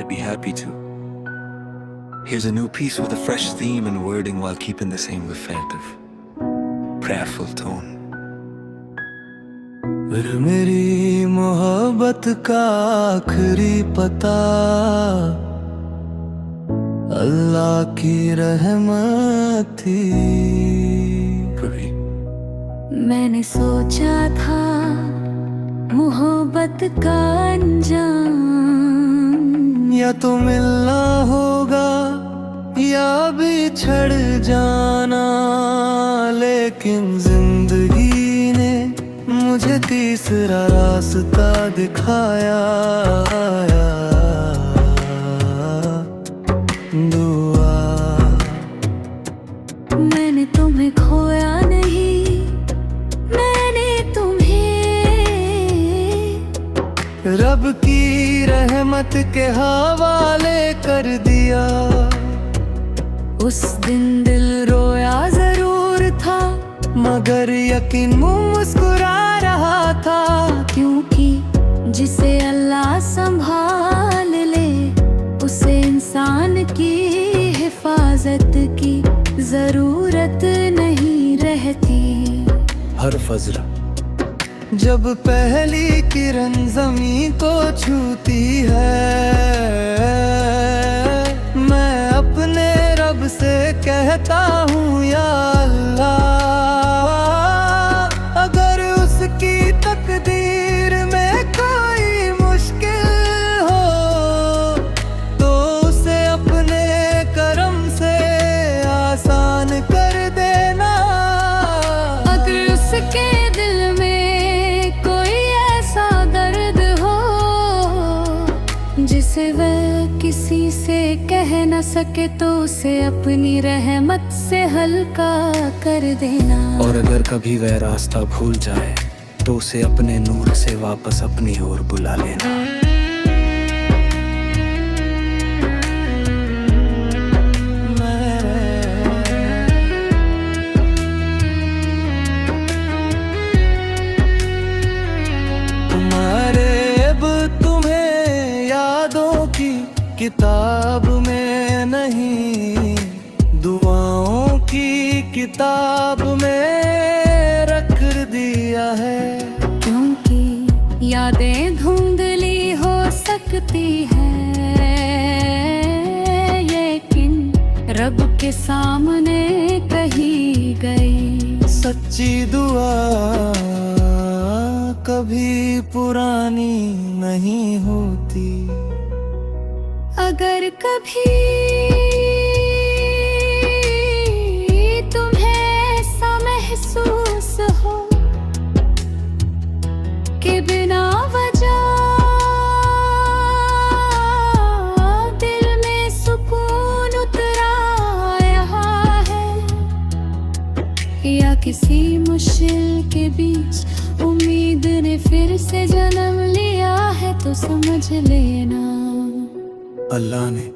be happy to. Here's a new piece with a fresh theme and wording while keeping the same reflective, prayerful tone. फिर मेरी मोहब्बत का आखिरी पता अल्लाह की रहमत थी। कभी मैंने सोचा था मोहब्बत का अंजाम या तो मिलना होगा या बिछड़ जाना, लेकिन जिंदगी ने मुझे तीसरा रास्ता दिखाया। दुआ मैंने तुम्हें खोया नहीं, मैंने तुम्हें रब की रहमत के हवाले कर दिया। उस दिन दिल रोया जरूर था, मगर यकीन मुस्कुरा रहा था, क्योंकि जिसे अल्लाह संभाल ले उसे इंसान की हिफाजत की जरूरत नहीं रहती। हर फजर जब पहली किरण ज़मीं को छूती है, मैं अपने रब से कहता हूँ या अल्लाह, अगर उसकी तकदीर में कोई मुश्किल हो तो उसे अपने करम से आसान कर देना। अगर उसके दिल में कोई ऐसा दर्द हो जिसे वह किसी से कह न सके तो उसे अपनी रहमत से हल्का कर देना। और अगर कभी वह रास्ता भूल जाए तो उसे अपने नूर से वापस अपनी ओर बुला लेना। तुम्हारे अब तुम्हें यादों की किताब में नहीं, दुआओं की किताब में रख दिया है। क्योंकि यादें धुंधली हो सकती है, लेकिन रब के सामने कही गई सच्ची दुआ कभी पुरानी नहीं होती। अगर कभी तुम्हें ऐसा महसूस हो कि बिना वजह दिल में सुकून उतरा यहाँ है, या किसी मुश्किल के बीच उम्मीद ने फिर से जन्म लिया है, तो समझ लेना अल्लाह ने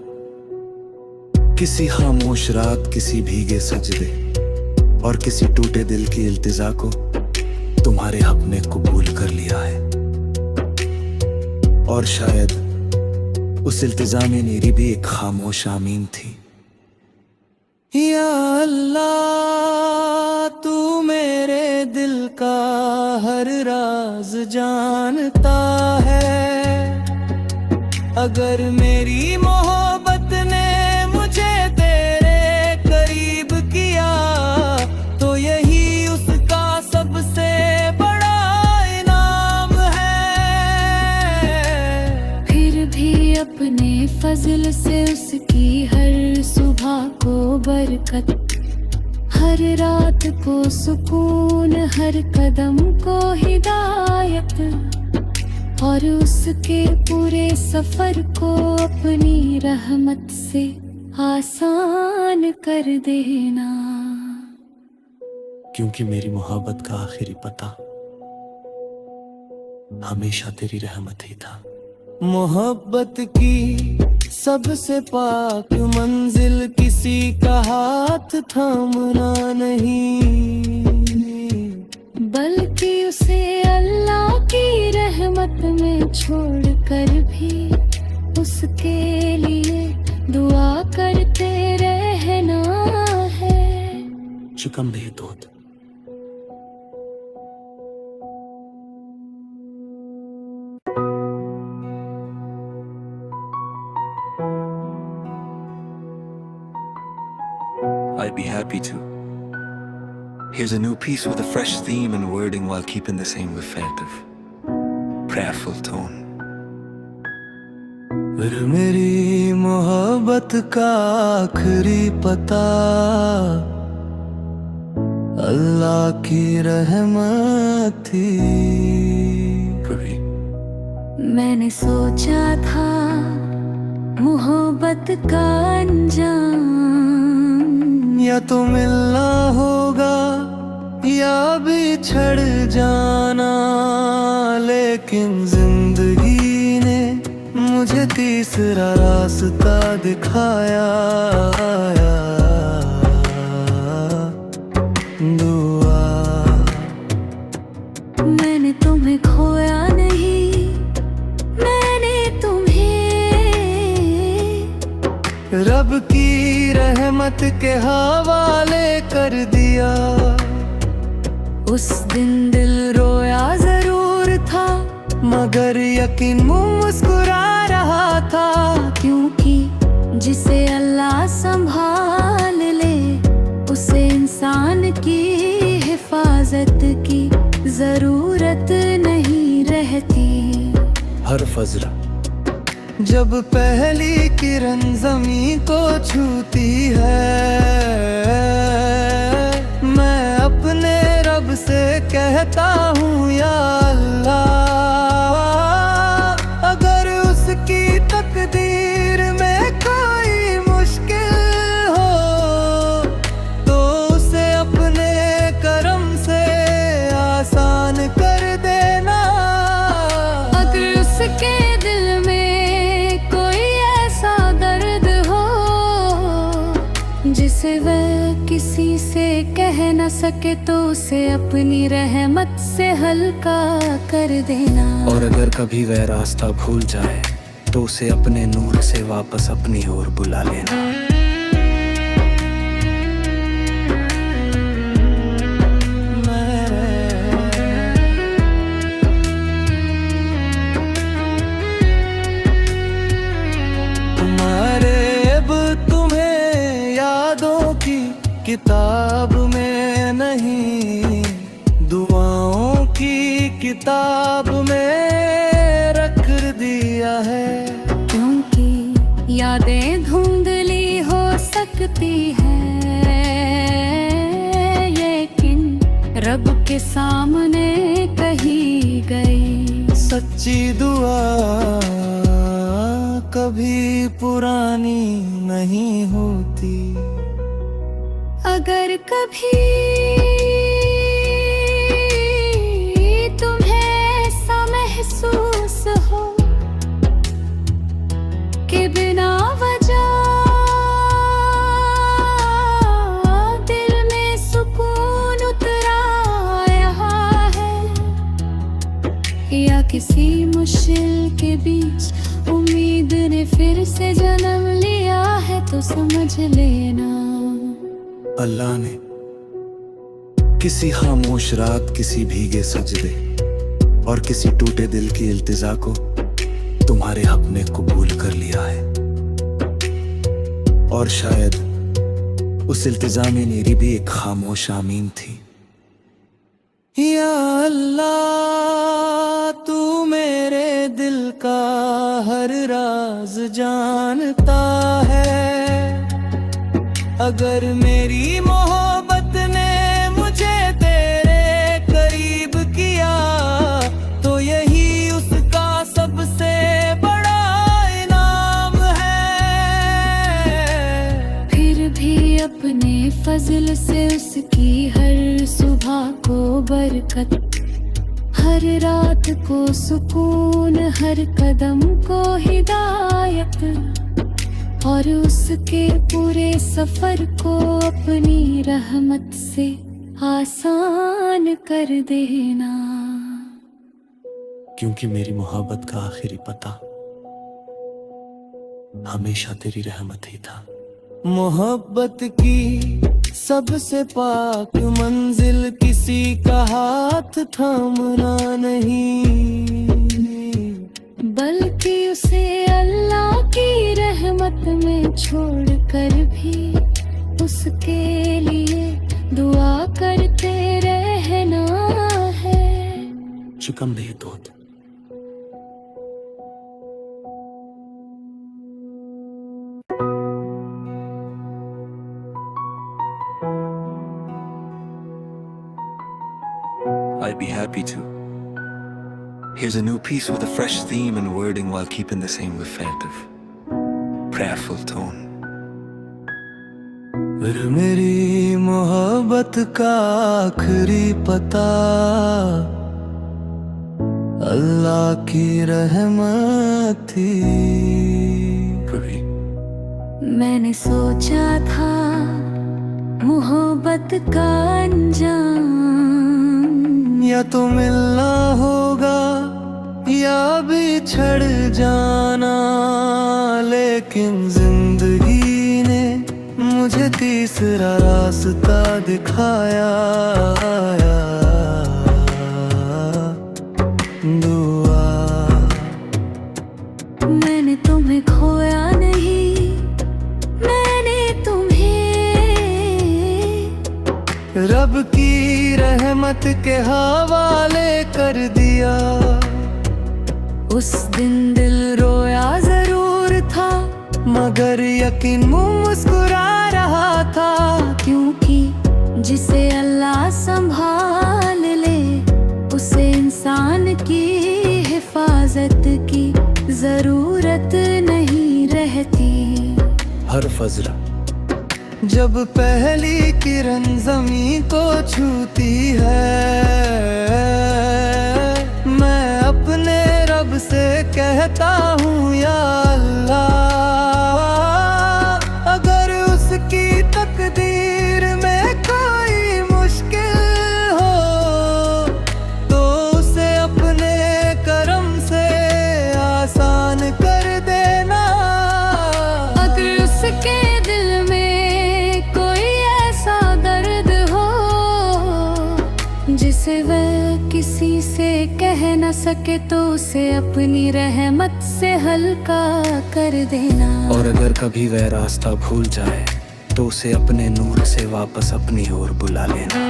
किसी खामोश रात, किसी भीगे सजदे और किसी टूटे दिल की इल्तिजा को तुम्हारे हक में कबूल कर लिया है। और शायद उस इल्तिजा में मेरी भी एक खामोश आमीन थी। या अल्लाह, तू मेरे दिल का हर राज जानता है। अगर मेरी मोहब्बत ने मुझे तेरे करीब किया तो यही उसका सबसे बड़ा इनाम है। फिर भी अपने फजल से उसकी हर सुबह को बरकत, हर रात को सुकून, हर कदम को हिदायत, और उसके पूरे सफर को अपनी रहमत से आसान कर देना। क्योंकि मेरी मोहब्बत का आखिरी पता हमेशा तेरी रहमत ही था। मोहब्बत की सबसे पाक मंजिल किसी का हाथ थामना नहीं, बल्कि उसे अल्लाह की रहमत में छोड़कर भी उसके कम नहीं दूध। I'd be happy to. Here's a new piece with a fresh theme and wording while keeping the same reflective, prayerful tone. फिर मेरी मोहब्बत का आखिरी पता अल्लाह की रहमत थी। कभी मैंने सोचा था मोहब्बत का अंजाम या तो मिलना होगा या बिछड़ जाना, लेकिन जिंदगी ने मुझे तीसरा रास्ता दिखाया। दुआ मैंने तुम्हें खोया नहीं, मैंने तुम्हें रब की रहमत के हवाले कर दिया। उस दिन दिल रोया जरूर था, मगर यकीन मुस्कुरा रहा था, क्योंकि जिसे अल्लाह संभाल ले उसे इंसान की हिफाजत की जरूरत नहीं रहती। हर फजरा जब पहली किरण ज़मीं को छूती है, मैं अपने रब से कहता हूँ या अल्लाह, अगर उसकी तकदीर में कोई मुश्किल हो तो उसे अपने करम से आसान कर देना। अगर उसके दिल में कोई ऐसा दर्द हो जिसे वह किसी से कह न सके तो उसे अपनी रहमत से हल्का कर देना। और अगर कभी वह रास्ता भूल जाए तो उसे अपने नूर से वापस अपनी ओर बुला लेना। तुम्हारे अब तुम्हें यादों की किताब में नहीं, दुआओं की किताब में रख दिया है। क्योंकि यादें धुंधली हो सकती है, लेकिन रब के सामने कही गई सच्ची दुआ कभी पुरानी नहीं होती। अगर कभी तुम्हें ऐसा महसूस हो कि बिना वजह दिल में सुकून उतरा यहाँ है, या किसी मुश्किल के बीच उम्मीद ने फिर से जन्म लिया है, तो समझ लेना अल्लाह ने किसी खामोश रात, किसी भीगे सजदे और किसी टूटे दिल की इल्तिजा को तुम्हारे हक में कबूल कर लिया है। और शायद उस इल्तिजा में मेरी भी एक खामोश आमीन थी। या अल्लाह, तू मेरे दिल का हर राज जानता है। अगर मेरी मोहब्बत ने मुझे तेरे करीब किया तो यही उसका सबसे बड़ा इनाम है। फिर भी अपने फजल से उसकी हर सुबह को बरकत, हर रात को सुकून, हर कदम को हिदायत, और उसके पूरे सफर को अपनी रहमत से आसान कर देना। क्योंकि मेरी मोहब्बत का आखिरी पता हमेशा तेरी रहमत ही था। मोहब्बत की सबसे पाक मंजिल किसी का हाथ थामना नहीं, बल्कि उसे अल्लाह की रहमत में छोड़कर भी उसके लिए दुआ करते रहना है। Çıkan bir doğdu. I'd be happy to. Here's a new piece with a fresh theme and wording while keeping the same reflective, prayerful tone. फिर मेरी मोहब्बत का आखिरी पता अल्लाह की रहमत थी। Puri. मैंने सोचा था मोहब्बत का अंजाम या तो मिलना होगा या बिछड़ जाना, लेकिन जिंदगी ने मुझे तीसरा रास्ता दिखाया। दुआ मैंने तुम्हें खोया नहीं, मैंने तुम्हें रब की रहमत के हवाले कर दिया। उस दिन दिल रोया जरूर था, मगर यकीन मुस्कुरा रहा था, क्योंकि जिसे अल्लाह संभाल ले उसे इंसान की हिफाजत की जरूरत नहीं रहती। हर फजरा जब पहली किरण ज़मीं को छूती है, मैं अपने रब से कहता हूँ या अल्लाह, अगर उसकी तकदीर में कोई मुश्किल हो तो उसे अपने करम से आसान कर देना। अगर उसके दिल में कोई ऐसा दर्द हो जिसे वह किसी से कह न सके तो उसे अपनी रहमत से हल्का कर देना। और अगर कभी वह रास्ता भूल जाए तो उसे अपने नूर से वापस अपनी ओर बुला लेना।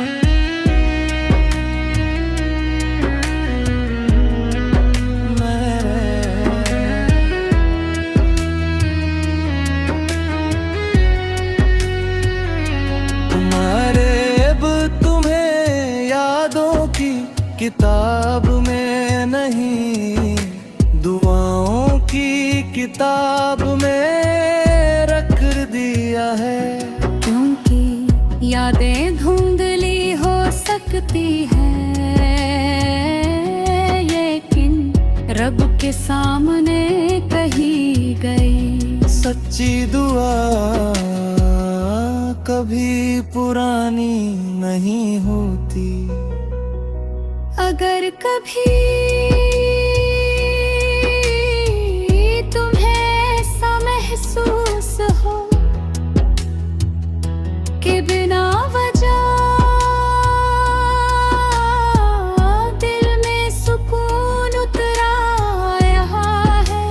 तुम्हारे अब तुम्हें यादों की किताब में नहीं, दुआओं की किताब में रख दिया है। क्योंकि यादें धुंधली हो सकती है, लेकिन रब के सामने कही गई सच्ची दुआ कभी पुरानी नहीं होती। अगर कभी तुम्हें ऐसा महसूस हो कि बिना वजह दिल में सुकून उतरा यहाँ है,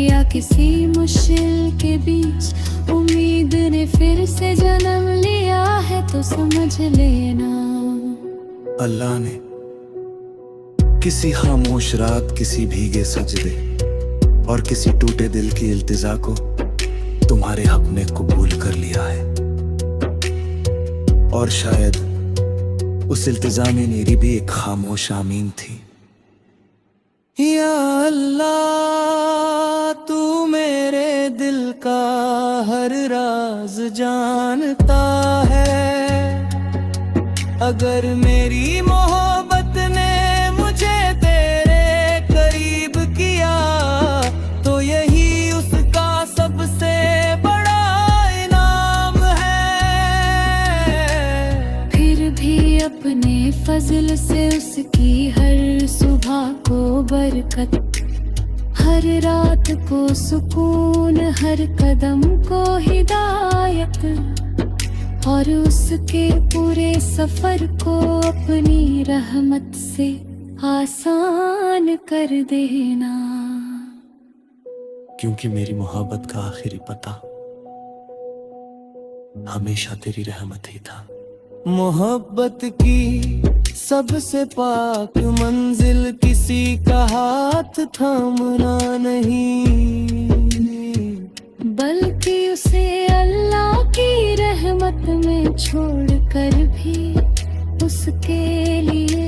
या किसी मुश्किल के बीच उम्मीद ने फिर से जन्म लिया है, तो समझ लेना अल्लाह ने किसी खामोश रात, किसी भीगे सजदे और किसी टूटे दिल की इल्तिजा को तुम्हारे हक में कबूल कर लिया है। और शायद उस इल्तिजा में मेरी भी एक खामोश आमीन थी। या अल्लाह, तू मेरे दिल का हर राज जानता है। अगर मेरी मोहब्बत ने मुझे तेरे करीब किया तो यही उसका सबसे बड़ा इनाम है। फिर भी अपने फजल से उसकी हर सुबह को बरकत, हर रात को सुकून, हर कदम को हिदायत और उसके पूरे सफर को अपनी रहमत से आसान कर देना। क्योंकि मेरी मोहब्बत का आखिरी पता हमेशा तेरी रहमत ही था। मोहब्बत की सबसे पाक मंजिल किसी का हाथ थामना नहीं, बल्कि उसे अल्लाह की रहमत में छोड़कर भी उसके लिए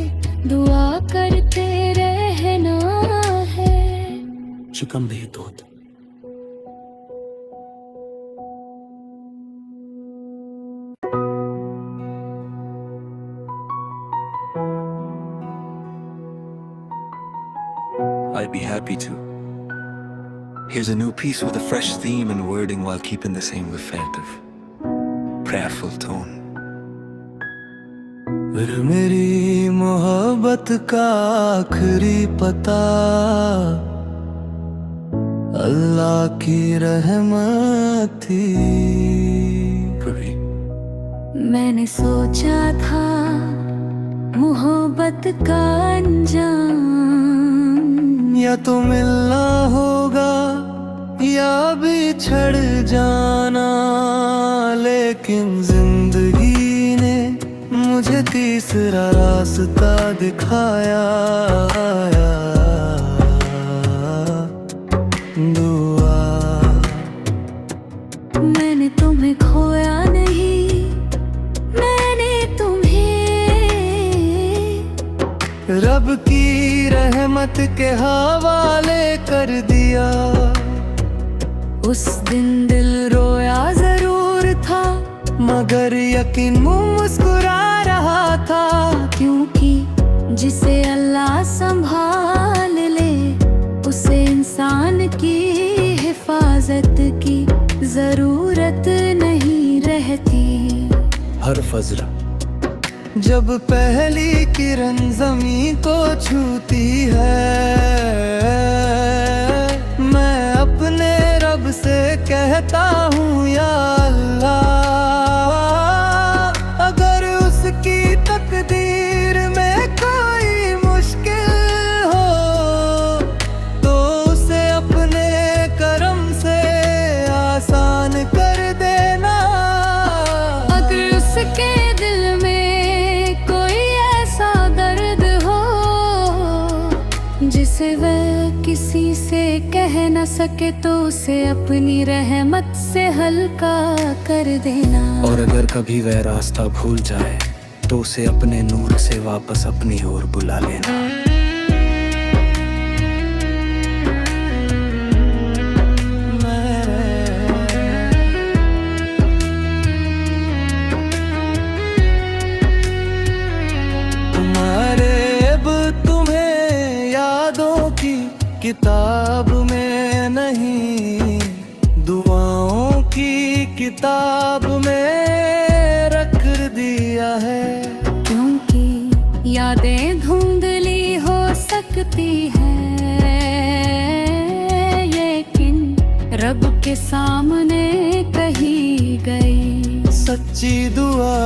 दुआ करते रहना है। शुक्म भी दूध I'd be happy to. Here's a new piece with a fresh theme and wording while keeping the same reflective, prayerful tone. फिर मेरी मोहब्बत का आखिरी पता अल्लाह की रहमत थी। Pray. मैंने सोचा था मोहब्बत का अंजाम या तो मिलना होगा या बिछड़ जाना, लेकिन जिंदगी ने मुझे तीसरा रास्ता दिखाया। दुआ मैंने तुम्हें खोया नहीं, मैंने तुम्हें रब की रहमत के हवाले कर दिया। उस दिन दिल रोया जरूर था, मगर यकीन मुस्कुरा रहा था। क्योंकि जिसे अल्लाह संभाल ले उसे इंसान की हिफाजत की जरूरत नहीं रहती। हर फजर जब पहली किरण ज़मीं को छूती है, मैं अपने रब से कहता हूँ या अल्लाह, अगर उसकी तकदीर में कोई मुश्किल हो तो उसे अपने करम से आसान कर देना। अगर उसके दिल में कोई ऐसा दर्द हो जिसे वह किसी से कह न सके तो उसे अपनी रहमत से हल्का कर देना। और अगर कभी वह रास्ता भूल जाए तो उसे अपने नूर से वापस अपनी ओर बुला लेना। तुम्हारे अब तुम्हें यादों की किताब में नहीं, दुआओं की किताब में रख दिया है। क्योंकि यादें धुंधली हो सकती है, लेकिन रब के सामने कही गई सच्ची दुआ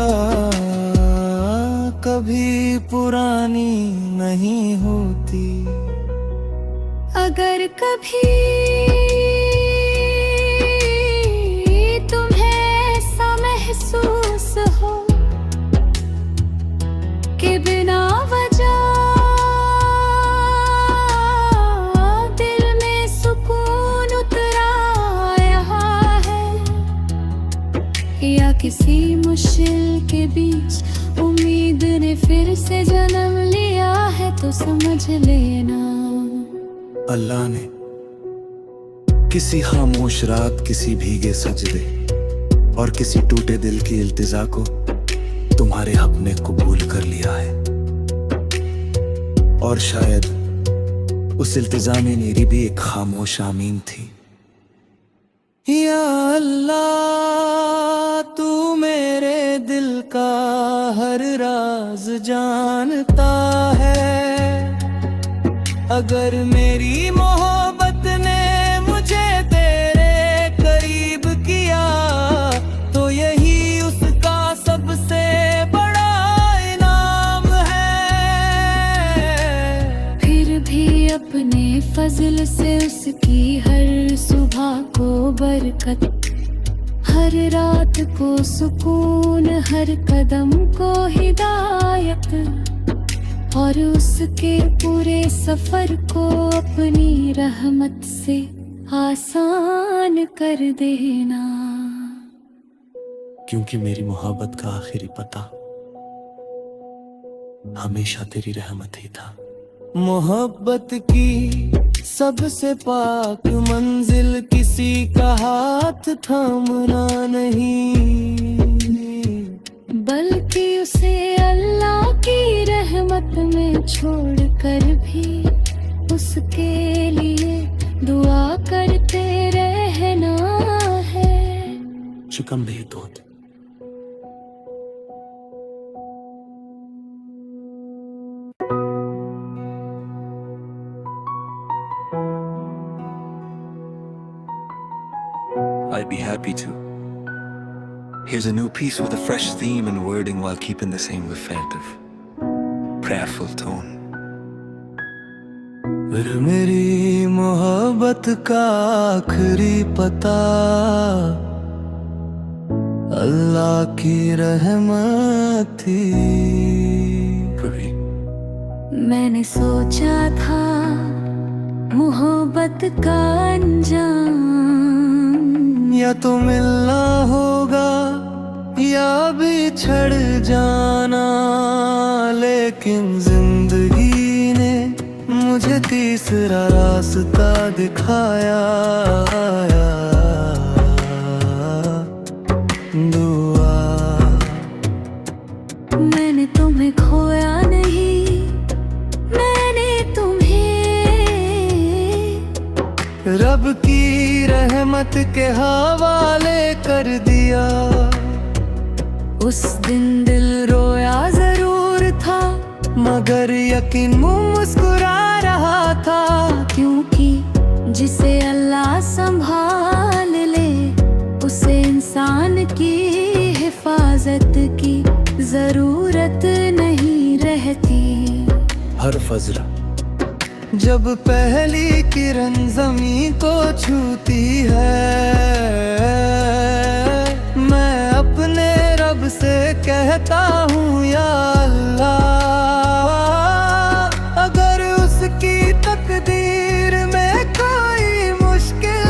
कभी पुरानी नहीं होती। अगर कभी तुम्हें ऐसा महसूस हो कि बिना वजह दिल में सुकून उतरा यहाँ है, या किसी मुश्किल के बीच उम्मीद ने फिर से जन्म लिया है, तो समझ लेना अल्लाह ने किसी खामोश रात, किसी भीगे सजदे और किसी टूटे दिल की इल्तिजा को तुम्हारे हक में कबूल कर लिया है। और शायद उस इल्तिजा में मेरी भी एक खामोश आमीन थी। या अल्लाह, तू मेरे दिल का हर राज जानता है। अगर मेरी मोहब्बत ने मुझे तेरे करीब किया तो यही उसका फजल से उसकी हर सुबह को बरकत, हर रात को सुकून, हर कदम को हिदायत, और उसके पूरे सफर को अपनी रहमत से आसान कर देना। क्योंकि मेरी मोहब्बत का आखिरी पता हमेशा तेरी रहमत ही था। मोहब्बत की सबसे पाक मंजिल किसी का हाथ थामना नहीं, बल्कि उसे अल्लाह की रहमत में छोड़कर भी उसके लिए दुआ करते रहना है। शुक्र भी तो I'd be happy to. Here's a new piece with a fresh theme and wording while keeping the same reflective, prayerful tone. फिर मेरी मोहब्बत का आखिरी पता अल्लाह की रहमत थी। Puri. मैंने सोचा था मोहब्बत का अंजाम या तो मिलना होगा या बिछड़ जाना, लेकिन जिंदगी ने मुझे तीसरा रास्ता दिखाया। दुआ मैंने तुम्हें खोया नहीं, मैंने तुम्हें रब की रहमत के हवाले कर दिया। उस दिन दिल रोया जरूर था, मगर यकीन मुस्कुरा रहा था, क्योंकि जिसे अल्लाह संभाल ले उसे इंसान की हिफाजत की जरूरत नहीं रहती। हर फजर जब पहली किरण ज़मीं को छूती है, मैं अपने रब से कहता हूँ या अल्लाह, अगर उसकी तकदीर में कोई मुश्किल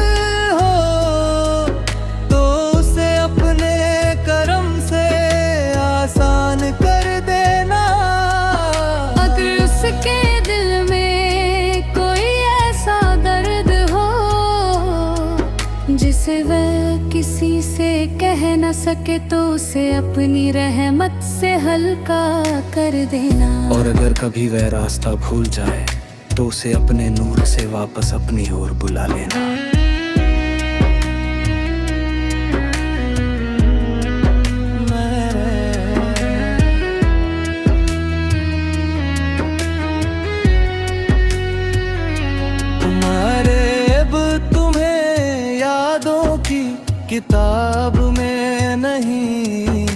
हो तो उसे अपने करम से आसान कर देना। अगर उसके दिल में कोई ऐसा दर्द हो जिसे वह किसी से कह न सके तो उसे अपनी रहमत से हल्का कर देना। और अगर कभी वह रास्ता भूल जाए तो उसे अपने नूर से वापस अपनी ओर बुला लेना। किताब में नहीं,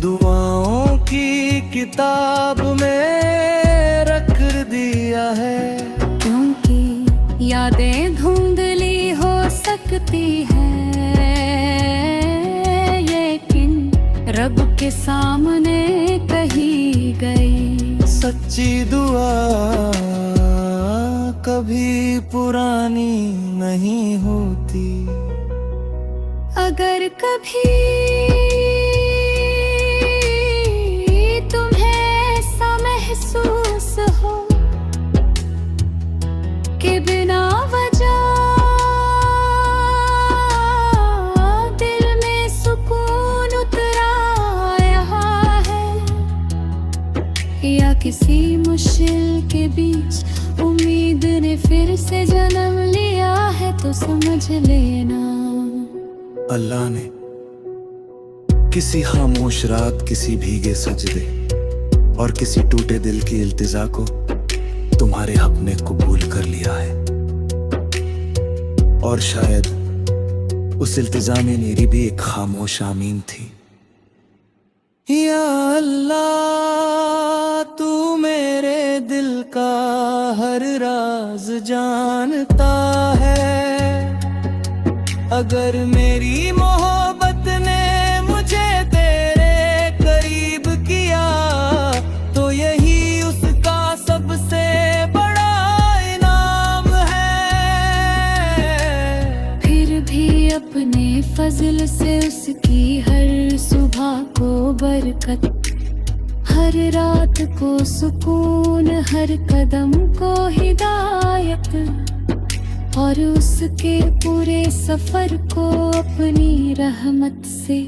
दुआओं की किताब में रख दिया है। क्योंकि यादें धुंधली हो सकती है, लेकिन रब के सामने कही गई सच्ची दुआ कभी पुरानी नहीं होती। अगर कभी तुम्हें ऐसा महसूस हो कि बिना वजह दिल में सुकून उतरा यहाँ है, या किसी मुश्किल के बीच उम्मीद ने फिर से जन्म लिया है, तो समझ लेना अल्लाह ने किसी खामोश रात, किसी भीगे सजदे और किसी टूटे दिल की इल्तिजा को तुम्हारे हक में कबूल कर लिया है। और शायद उस इल्तिजा में मेरी भी एक खामोश आमीन थी। या अल्लाह, तू मेरे दिल का हर राज जान जानता है। अगर मेरी मोहब्बत ने मुझे तेरे करीब किया तो यही उसका सबसे बड़ा इनाम है। फिर भी अपने फजल से उसकी हर सुबह को बरकत, हर रात को सुकून, हर कदम को हिदायत, और उसके पूरे सफर को अपनी रहमत से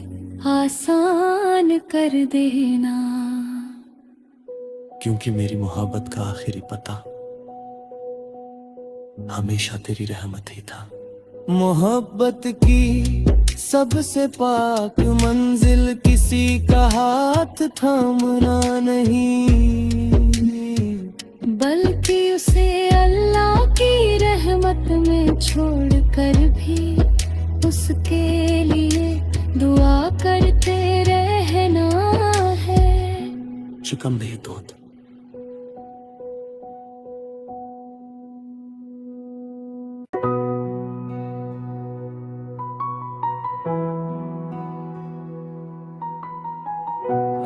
आसान कर देना। क्योंकि मेरी मोहब्बत का आखिरी पता हमेशा तेरी रहमत ही था। मोहब्बत की सबसे पाक मंजिल किसी का हाथ थामना नहीं, बल्कि उसे अल्लाह की रहमत में छोड़कर भी उसके लिए दुआ करते रहना है। चिकम भी दूध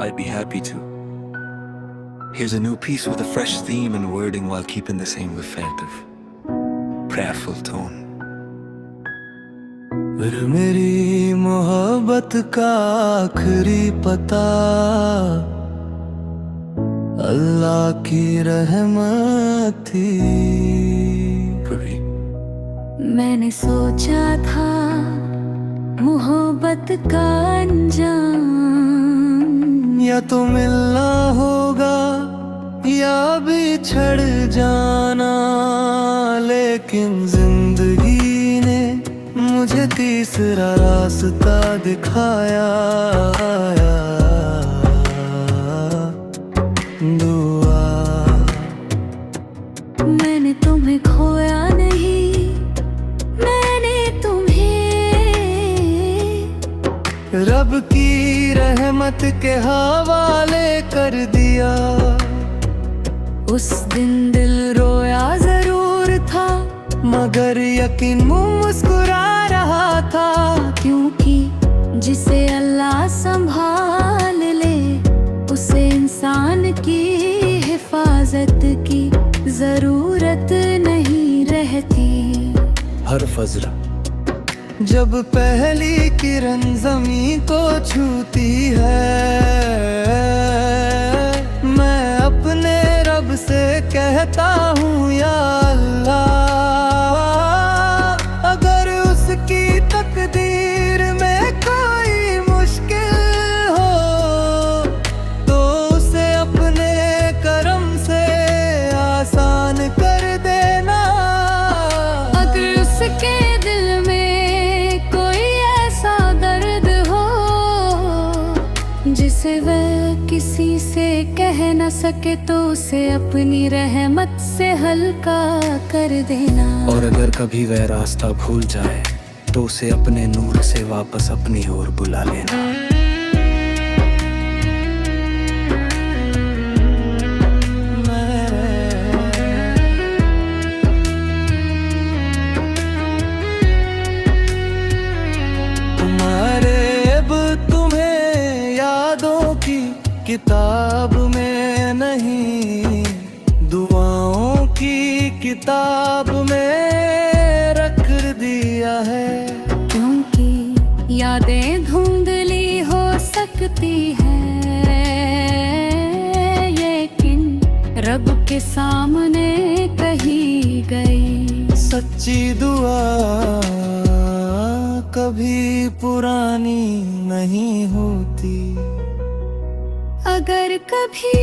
I'd be happy to. Here's a new piece with a fresh theme and wording while keeping the same reflective, prayerful tone. फिर मेरी मोहब्बत का आखिरी पता अल्लाह की रहमत थी। Pravi. मैंने सोचा था मोहब्बत का अंजाम या तो मिलना होगा या बिछड़ जाना, लेकिन जिंदगी ने मुझे तीसरा रास्ता दिखाया। दुआ मैंने तुम्हें खोया नहीं, मैंने तुम्हें रब की रहमत के हवाले कर दिया। उस दिन दिल रोया जरूर था, मगर यकीन मुस्कुरा रहा था। क्योंकि जिसे अल्लाह संभाल ले उसे इंसान की हिफाजत की जरूरत नहीं रहती। हर फजर जब पहली किरण ज़मीं को छूती है, मैं अपने रब से कहता हूँ या अल्लाह, अगर उसकी तकदीर में कोई मुश्किल हो तो उसे अपने करम से आसान कर देना। अगर उसके दिल में कोई ऐसा दर्द हो जिसे वह किसी से कह न सके तो उसे अपनी रहमत से हल्का कर देना। और अगर कभी वह रास्ता भूल जाए तो उसे अपने नूर से वापस अपनी ओर बुला लेना। तुम्हारे अब तुम्हें यादों की किताब में नहीं, दुआओं की किताब में रख दिया है। क्योंकि यादें धुंधली हो सकती है, लेकिन रब के सामने कही गई सच्ची दुआ कभी पुरानी नहीं होती। अगर कभी